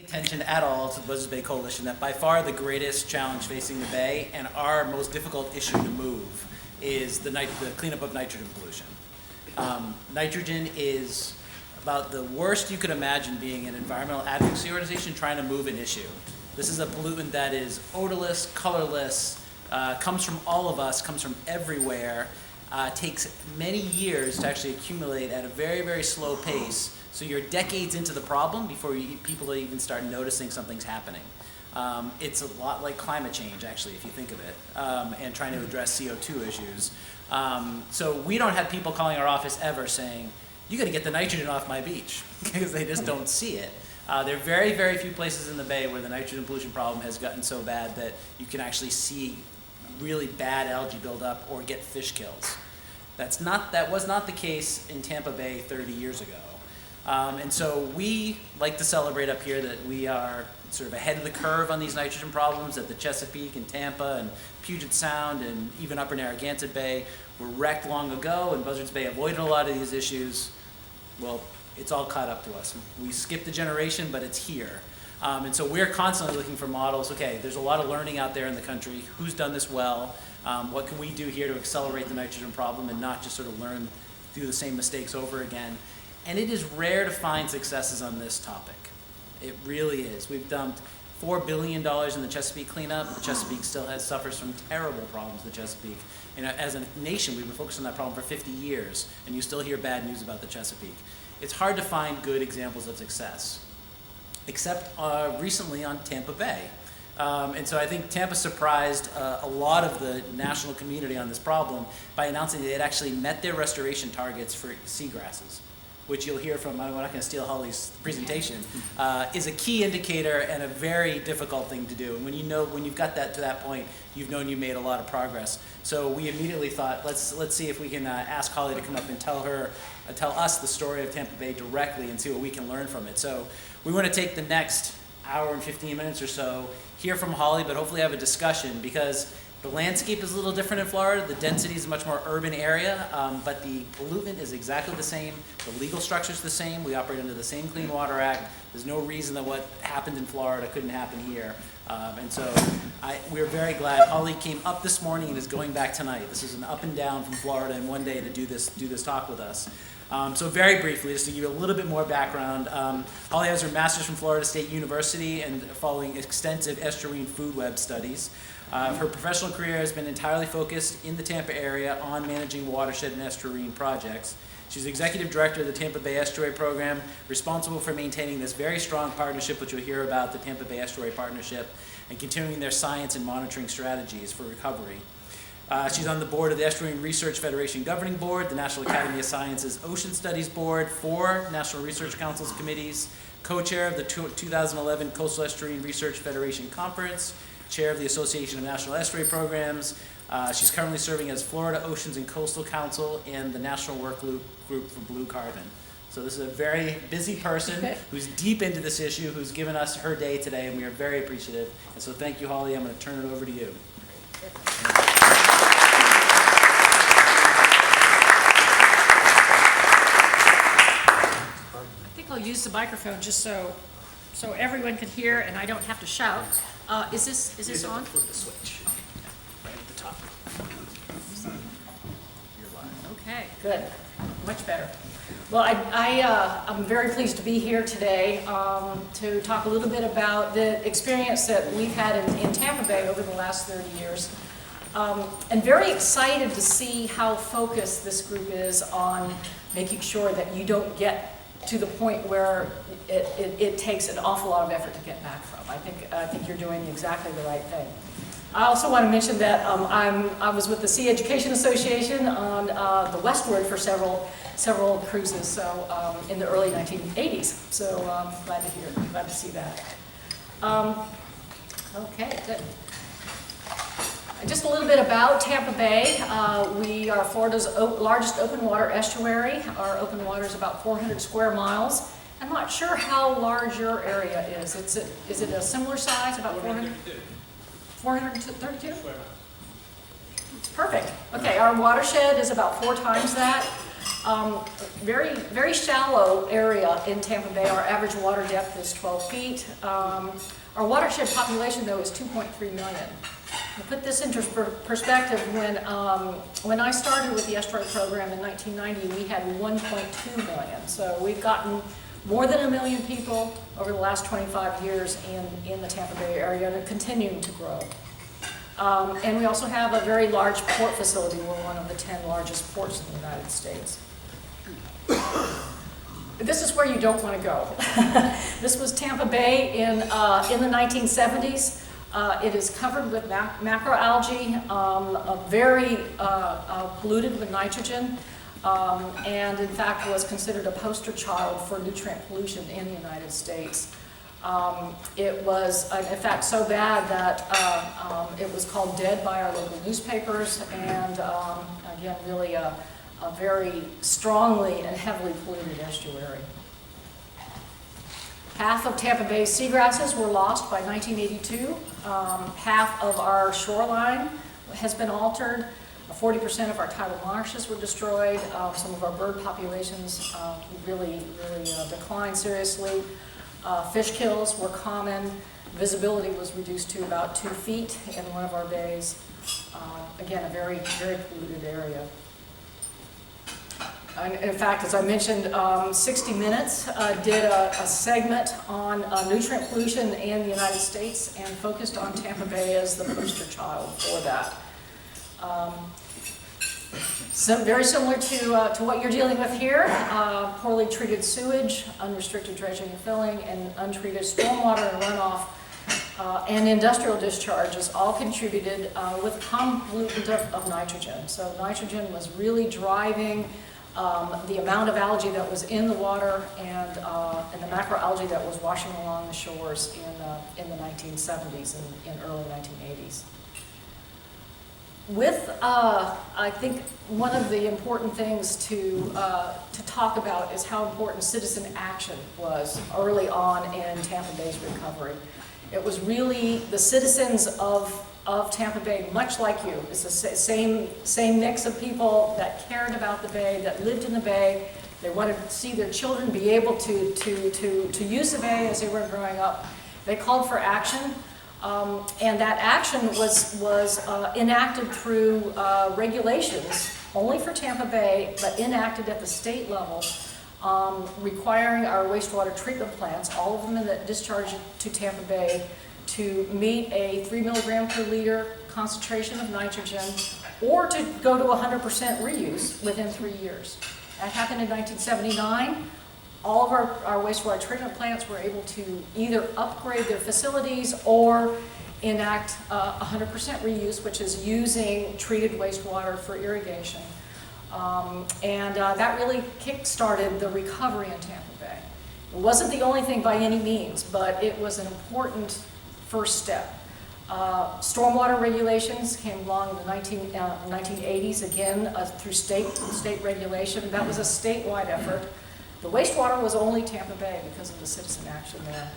Attention at all to the Buzzards Bay Coalition that by far the greatest challenge facing the Bay and our most difficult issue to move is the cleanup of nitrogen pollution. Nitrogen is about the worst you could imagine being an environmental advocacy organization trying to move an issue. This is a pollutant that is odorless, colorless, comes from all of us, comes from everywhere, takes many years to actually accumulate at a very, very slow pace. So you're decades into the problem before people even start noticing something's happening. It's a lot like climate change, actually, if you think of it, and trying to address CO2 issues. So we don't have people calling our office ever saying, you got to get the nitrogen off my beach, because they just don't see it. There are very, very few places in the Bay where the nitrogen pollution problem has gotten so bad that you can actually see really bad algae buildup or get fish kills. That was not the case in Tampa Bay 30 years ago. And so we like to celebrate up here that we are sort of ahead of the curve on these nitrogen problems, that the Chesapeake and Tampa and Puget Sound and even upper Narragansett Bay were wrecked long ago, and Buzzards Bay avoided a lot of these issues. Well, it's all caught up to us. We skipped a generation, but it's here. And so we're constantly looking for models. Okay, there's a lot of learning out there in the country. Who's done this well? What can we do here to accelerate the nitrogen problem and not just sort of do the same mistakes over again? And it is rare to find successes on this topic. It really is. We've dumped $4 billion in the Chesapeake cleanup. The Chesapeake still suffers from terrible problems, the Chesapeake. And as a nation, we've been focused on that problem for 50 years, and you still hear bad news about the Chesapeake. It's hard to find good examples of success, except recently on Tampa Bay. And so I think Tampa surprised a lot of the national community on this problem by announcing that they had actually met their restoration targets for seagrasses, which you'll hear from, I'm not going to steal Holly's presentation, is a key indicator and a very difficult thing to do. And when you've got that to that point, you've known you made a lot of progress. So we immediately thought, let's see if we can ask Holly to come up and tell us the story of Tampa Bay directly and see what we can learn from it. So we want to take the next hour and 15 minutes or so, hear from Holly, but hopefully have a discussion, because the landscape is a little different in Florida. The density is a much more urban area, but the pollutant is exactly the same. The legal structure is the same. We operate under the same Clean Water Act. There's no reason that what happened in Florida couldn't happen here. And so we're very glad. Holly came up this morning and is going back tonight. This is an up and down from Florida in one day to do this talk with us. So very briefly, just to give you a little bit more background, Holly has her master's from Florida State University and following extensive estuarine food web studies. Her professional career has been entirely focused in the Tampa area on managing watershed and estuarine projects. She's executive director of the Tampa Bay Estuary Program, responsible for maintaining this very strong partnership, which you'll hear about, the Tampa Bay Estuary Partnership, and continuing their science and monitoring strategies for recovery. She's on the board of the Estuarine Research Federation Governing Board, the National Academy of Sciences Ocean Studies Board, 4 National Research Councils committees, co-chair of the 2011 Coastal Estuarine Research Federation Conference, chair of the Association of National Estuary Programs. She's currently serving as Florida Oceans and Coastal Council and the National Work Group for Blue Carbon. So this is a very busy person who's deep into this issue, who's given us her day today, and we are very appreciative. And so thank you, Holly. I'm going to turn it over to you. I think I'll use the microphone just so everyone can hear and I don't have to shout. Is this on? Flip the switch. Right at the top. You're live. Okay, good. Much better. Well, I'm very pleased to be here today to talk a little bit about the experience that we've had in Tampa Bay over the last 30 years. And very excited to see how focused this group is on making sure that you don't get to the point where it takes an awful lot of effort to get back from. I think you're doing exactly the right thing. I also want to mention that I was with the Sea Education Association on the Westward for several cruises, so in the early 1980s. So glad to see that. Okay, good. Just a little bit about Tampa Bay. We are Florida's largest open water estuary. Our open water is about 400 square miles. I'm not sure how large your area is. Is it a similar size, about 400? 432? Perfect. Okay, our watershed is about 4 times that. Very, very shallow area in Tampa Bay. Our average water depth is 12 feet. Our watershed population, though, is 2.3 million. To put this into perspective, when I started with the estuary program in 1990, we had 1.2 million. So we've gotten more than 1 million people over the last 25 years in the Tampa Bay area, and are continuing to grow. And we also have a very large port facility. We're one of the 10 largest ports in the United States. This is where you don't want to go. This was Tampa Bay in the 1970s. It is covered with macroalgae, very polluted with nitrogen, and in fact was considered a poster child for nutrient pollution in the United States. It was, in fact, so bad that it was called dead by our local newspapers, and again, really a very strongly and heavily polluted estuary. Half of Tampa Bay's seagrasses were lost by 1982. Half of our shoreline has been altered. 40% of our tidal marshes were destroyed. Some of our bird populations really declined seriously. Fish kills were common. Visibility was reduced to about 2 feet in one of our bays. Again, a very, very polluted area. And in fact, as I mentioned, 60 Minutes did a segment on nutrient pollution in the United States and focused on Tampa Bay as the poster child for that. So very similar to what you're dealing with here, poorly treated sewage, unrestricted dredging and filling, and untreated stormwater and runoff, and industrial discharges all contributed with common pollutant of nitrogen. So nitrogen was really driving the amount of algae that was in the water and the macroalgae that was washing along the shores in the 1970s and early 1980s. With, I think one of the important things to talk about is how important citizen action was early on in Tampa Bay's recovery. It was really the citizens of Tampa Bay, much like you. It's the same mix of people that cared about the Bay, that lived in the Bay. They wanted to see their children be able to use the Bay as they were growing up. They called for action. And that action was enacted through regulations, only for Tampa Bay, but enacted at the state level, requiring our wastewater treatment plants, all of them that discharge to Tampa Bay, to meet a 3 milligram per liter concentration of nitrogen, or to go to 100% reuse within 3 years. That happened in 1979. All of our wastewater treatment plants were able to either upgrade their facilities or enact 100% reuse, which is using treated wastewater for irrigation. That really kick-started the recovery in Tampa Bay. It wasn't the only thing by any means, but it was an important first step. Stormwater regulations came along in the 1980s, again, through state regulation. That was a statewide effort. The wastewater was only Tampa Bay because of the citizen action there.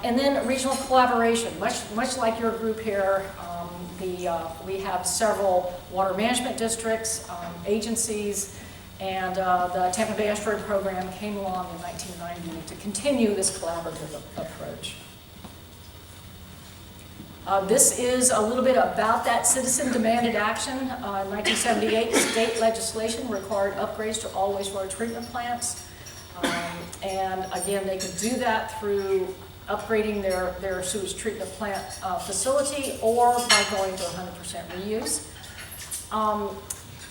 And then regional collaboration, much like your group here, we have several water management districts, agencies, and the Tampa Bay Estuary Program came along in 1990 to continue this collaborative approach. This is a little bit about that citizen-demanded action. In 1978, state legislation required upgrades to all wastewater treatment plants. And again, they could do that through upgrading their sewage treatment plant facility or by going to 100% reuse.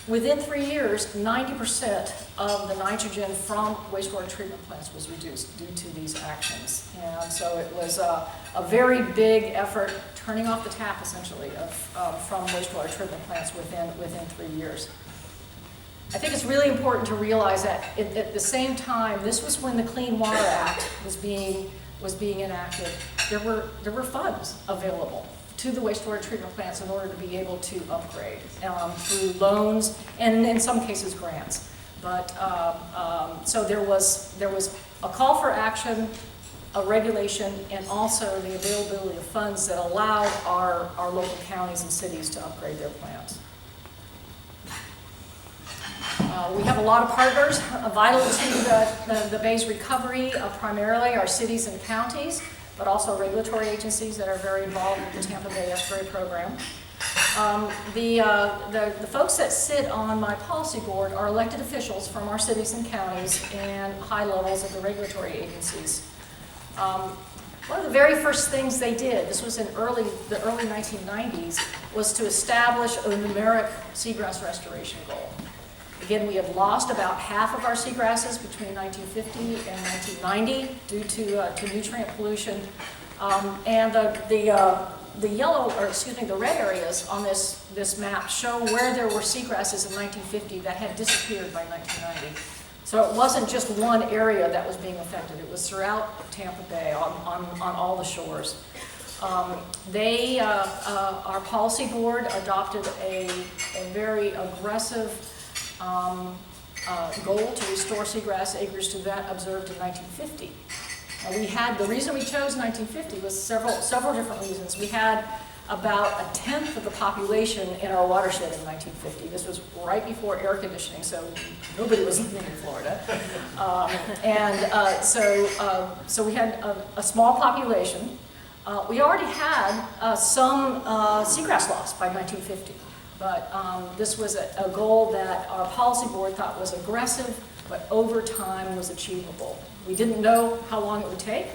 Within 3 years, 90% of the nitrogen from wastewater treatment plants was reduced due to these actions. And so it was a very big effort, turning off the tap, essentially, from wastewater treatment plants within 3 years. I think it's really important to realize that at the same time, this was when the Clean Water Act was being enacted. There were funds available to the wastewater treatment plants in order to be able to upgrade through loans and in some cases grants. But so there was a call for action, a regulation, and also the availability of funds that allowed our local counties and cities to upgrade their plants. We have a lot of partners vital to the Bay's recovery, primarily our cities and counties, but also regulatory agencies that are very involved in the Tampa Bay Estuary Program. The folks that sit on my policy board are elected officials from our cities and counties and high levels of the regulatory agencies. One of the very first things they did, this was in the early 1990s, was to establish a numeric seagrass restoration goal. Again, we had lost about half of our seagrasses between 1950 and 1990 due to nutrient pollution. And the yellow, or excuse me, the red areas on this map show where there were seagrasses in 1950 that had disappeared by 1990. So it wasn't just one area that was being affected. It was throughout Tampa Bay on all the shores. Our policy board adopted a very aggressive goal to restore seagrass acres to that observed in 1950. The reason we chose 1950 was several different reasons. We had about 1/10 of the population in our watershed in 1950. This was right before air conditioning, so nobody was living in Florida. So we had a small population. We already had some seagrass loss by 1950, but this was a goal that our policy board thought was aggressive, but over time was achievable. We didn't know how long it would take,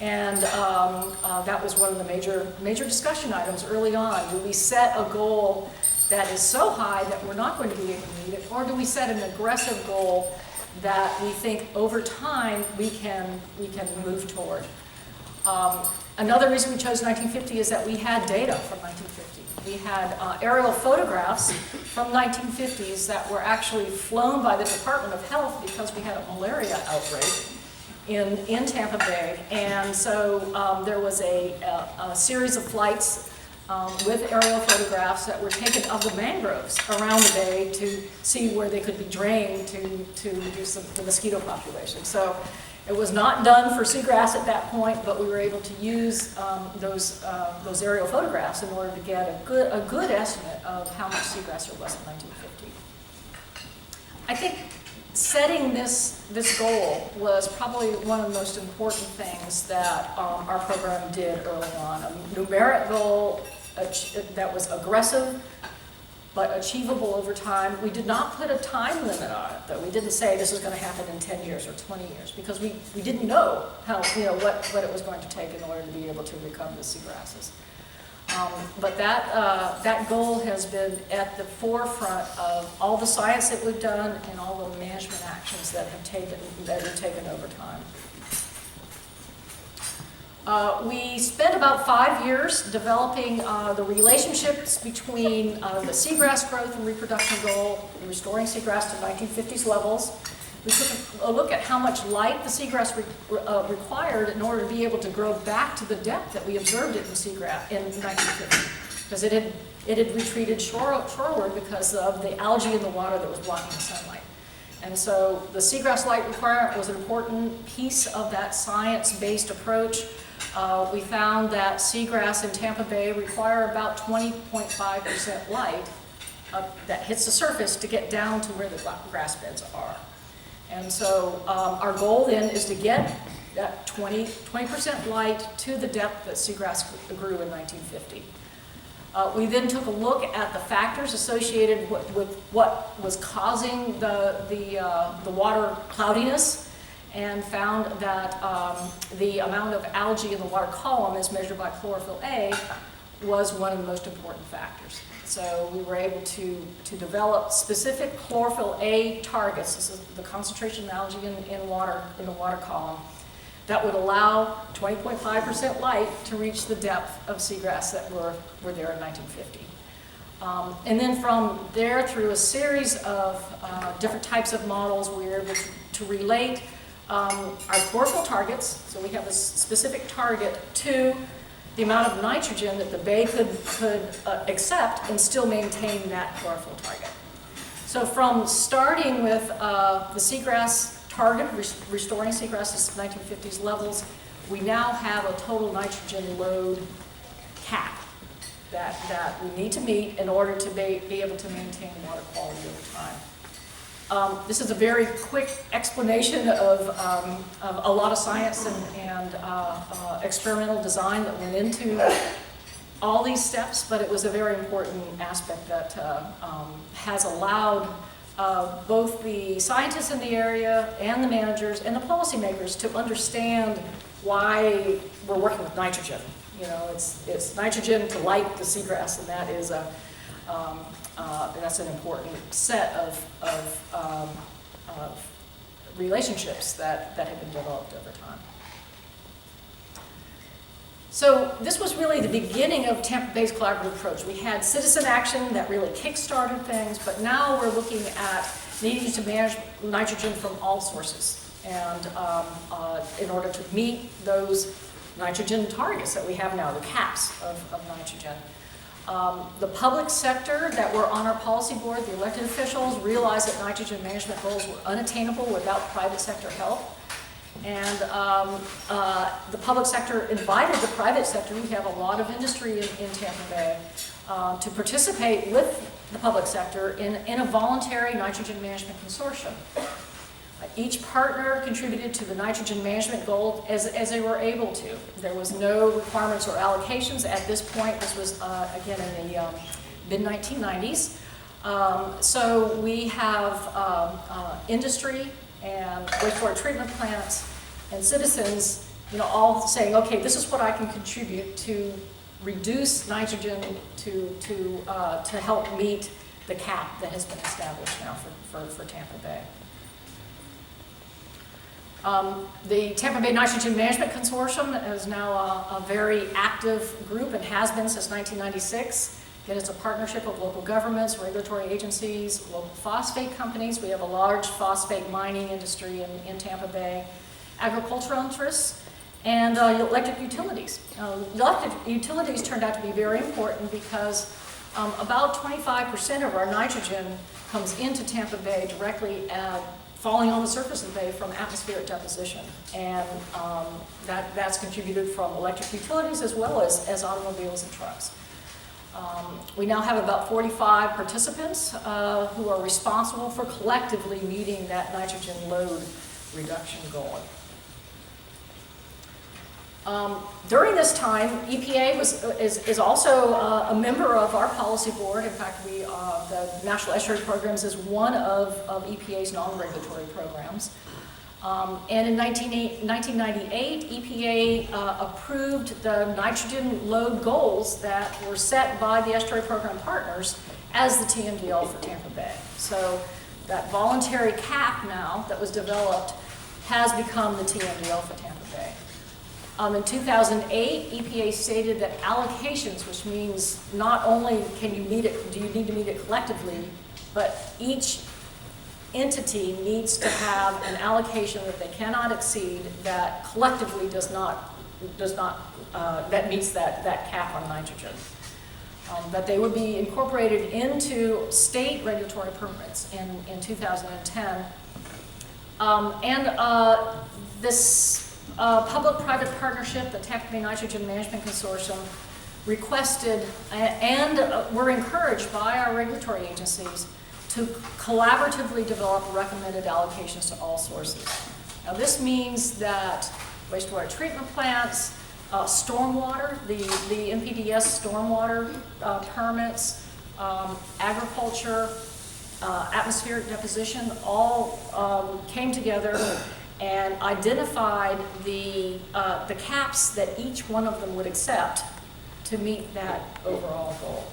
and that was one of the major discussion items early on. Do we set a goal that is so high that we're not going to be able to meet it, or do we set an aggressive goal that we think over time we can move toward? Another reason we chose 1950 is that we had data from 1950. We had aerial photographs from 1950s that were actually flown by the Department of Health because we had a malaria outbreak in Tampa Bay. And so there was a series of flights with aerial photographs that were taken of the mangroves around the bay to see where they could be drained to reduce the mosquito population. So it was not done for seagrass at that point, but we were able to use those aerial photographs in order to get a good estimate of how much seagrass there was in 1950. I think setting this goal was probably one of the most important things that our program did early on. A numeric goal that was aggressive but achievable over time. We did not put a time limit on it, though. We didn't say this is going to happen in 10 years or 20 years because we didn't know what it was going to take in order to be able to recover the seagrasses. But that goal has been at the forefront of all the science that we've done and all the management actions that have taken over time. We spent about 5 years developing the relationships between the seagrass growth and reproduction goal, restoring seagrass to 1950s levels. We took a look at how much light the seagrass required in order to be able to grow back to the depth that we observed it in seagrass in 1950, because it had retreated shoreward because of the algae in the water that was blocking the sunlight. And so the seagrass light requirement was an important piece of that science-based approach. We found that seagrass in Tampa Bay require about 20.5% light that hits the surface to get down to where the grass beds are. And so our goal then is to get that 20% light to the depth that seagrass grew in 1950. We then took a look at the factors associated with what was causing the water cloudiness, and found that the amount of algae in the water column, as measured by chlorophyll A, was one of the most important factors. So we were able to develop specific chlorophyll A targets, this is the concentration of algae in the water column, that would allow 20.5% light to reach the depth of seagrass that were there in 1950. And then from there, through a series of different types of models, we were able to relate our chlorophyll targets, so we have a specific target, to the amount of nitrogen that the bay could accept and still maintain that chlorophyll target. So from starting with the seagrass target, restoring seagrass to 1950s levels, we now have a total nitrogen load cap that we need to meet in order to be able to maintain water quality over time. This is a very quick explanation of a lot of science and experimental design that went into all these steps, but it was a very important aspect that has allowed both the scientists in the area and the managers and the policymakers to understand why we're working with nitrogen. You know, it's nitrogen to light the seagrass, and that is that's an important set of relationships that have been developed over time. So this was really the beginning of Tampa Bay's collaborative approach. We had citizen action that really kick-started things, but now we're looking at needing to manage nitrogen from all sources, and in order to meet those nitrogen targets that we have now, the caps of nitrogen. The public sector that were on our policy board, the elected officials, realized that nitrogen management goals were unattainable without private sector help. And the public sector invited the private sector, we have a lot of industry in Tampa Bay, to participate with the public sector in a voluntary nitrogen management consortium. Each partner contributed to the nitrogen management goal as they were able to. There was no requirements or allocations at this point. This was, again, in the mid-1990s. So we have industry and wastewater treatment plants and citizens, you know, all saying, okay, this is what I can contribute to reduce nitrogen to help meet the cap that has been established now for Tampa Bay. The Tampa Bay Nitrogen Management Consortium is now a very active group and has been since 1996. Again, it's a partnership of local governments, regulatory agencies, local phosphate companies. We have a large phosphate mining industry in Tampa Bay, agricultural interests, and electric utilities. Electric utilities turned out to be very important because about 25% of our nitrogen comes into Tampa Bay directly falling on the surface of the bay from atmospheric deposition. And that's contributed from electric utilities as well as automobiles and trucks. We now have about 45 participants who are responsible for collectively meeting that nitrogen load reduction goal. During this time, EPA is also a member of our policy board. In fact, the National Estuary Programs is one of EPA's non-regulatory programs. And in 1998, EPA approved the nitrogen load goals that were set by the estuary program partners as the TMDL for Tampa Bay. So that voluntary cap now that was developed has become the TMDL for Tampa Bay. In 2008, EPA stated that allocations, which means not only do you need to meet it collectively, but each entity needs to have an allocation that they cannot exceed that collectively that meets that cap on nitrogen. That they would be incorporated into state regulatory permits in 2010. This public-private partnership, the Tampa Bay Nitrogen Management Consortium, requested and were encouraged by our regulatory agencies to collaboratively develop recommended allocations to all sources. Now this means that wastewater treatment plants, stormwater, the NPDES stormwater permits, agriculture, atmospheric deposition, all came together and identified the caps that each one of them would accept to meet that overall goal.